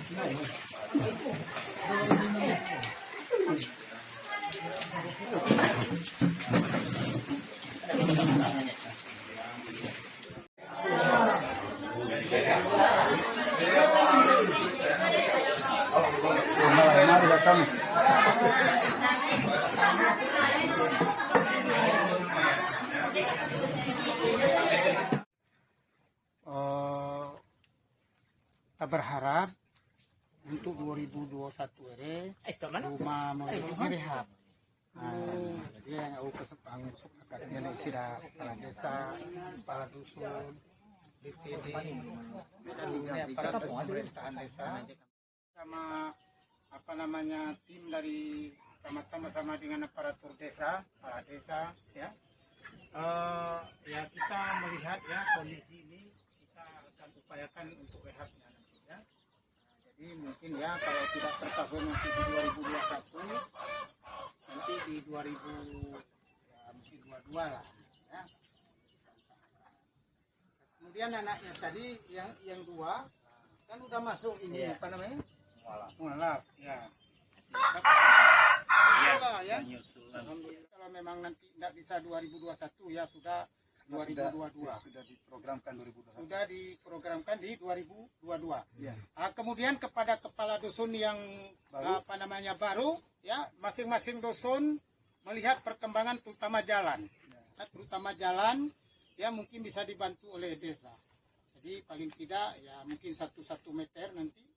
Kita berharap untuk 2021 ini rumah mau direhab. Jadi yang aku kesempatan sepakatnya sira kepala desa, kepala dusun, BPD, dan ini aparat pemerintahan desa sama tim dari kecamatan bersama dengan aparatur desa, kepala desa, ya. Ya kita melihat ya kondisi ini kita akan upayakan untuk rehabnya nanti ya. Jadi mungkin ya kalau tidak tercover nanti di 2021, nanti di 2022 lah ya. Kemudian anaknya tadi yang dua kan udah masuk ini apa namanya? Mualaf ya. Ya. Kalau memang nanti tidak bisa 2021 ya sudah 2022. Sudah diprogramkan 2021. Sudah diprogramkan di 2022. Ya. Kemudian kepada kepala dusun yang baru ya, masing-masing dusun melihat perkembangan terutama jalan. Ya. Terutama jalan ya mungkin bisa dibantu oleh desa. Jadi paling tidak ya mungkin 1 meter nanti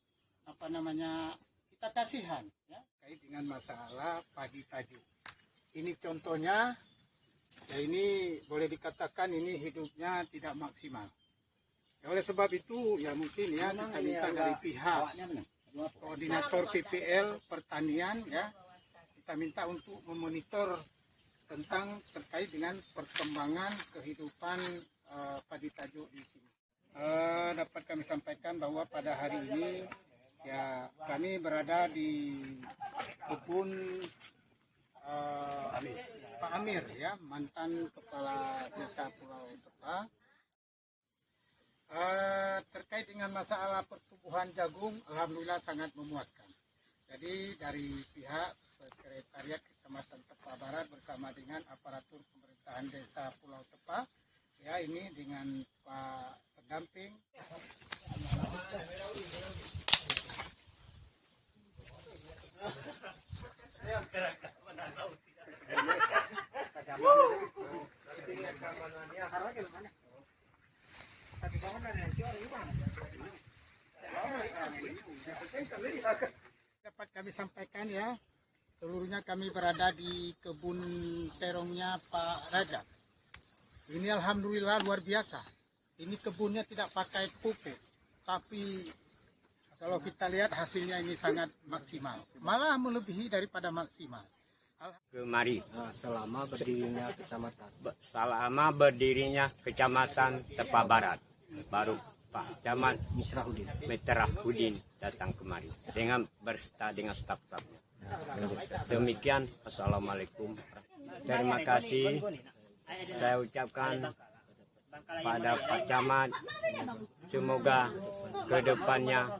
kita kasihan ya kait dengan masalah padi tajuk. Ini contohnya ya, ini boleh dikatakan ini hidupnya tidak maksimal ya, oleh sebab itu ya mungkin ya kita minta dari pihak koordinator PPL pertanian ya, kita minta untuk memonitor tentang terkait dengan perkembangan kehidupan padi tajuk di sini. Dapat kami sampaikan bahwa pada hari ini ya kami berada di kebun Pak Amir ya, mantan kepala desa Pulau Tepa. Terkait dengan masalah pertumbuhan jagung, alhamdulillah sangat memuaskan. Jadi dari pihak Sekretariat Kecamatan Tepa Barat bersama dengan aparatur pemerintahan desa Pulau Tepa ya, ini dengan Pak pendamping dapat kami sampaikan ya, seluruhnya kami berada di kebun terongnya Pak Raja. Ini alhamdulillah luar biasa. Ini kebunnya tidak pakai pupuk, tapi kalau kita lihat hasilnya ini sangat maksimal, malah melebihi daripada maksimal. Kemari selama berdirinya kecamatan Tepa Barat, baru Pak Camat Misrahudin datang kemari dengan berserta dengan staf-stafnya. Demikian, assalamualaikum. Terima kasih saya ucapkan pada Pak Camat, semoga kedepannya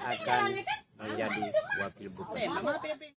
akan menjadi wakil bupati.